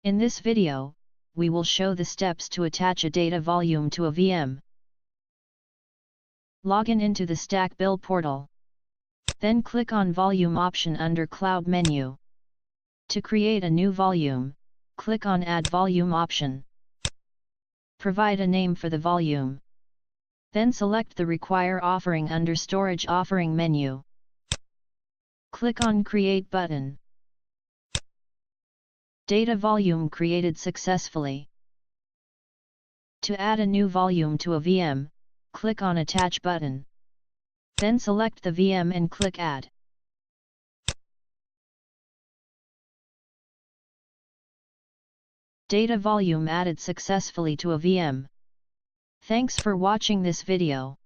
In this video, we will show the steps to attach a data volume to a VM. Login into the StackBill portal. Then click on Volume option under Cloud menu. To create a new volume, click on Add Volume option. Provide a name for the volume. Then select the Require offering under Storage offering menu. Click on Create button. Data volume created successfully. To add a new volume to a VM, click on Attach button. Then select the VM and click Add. Data volume added successfully to a VM. Thanks for watching this video.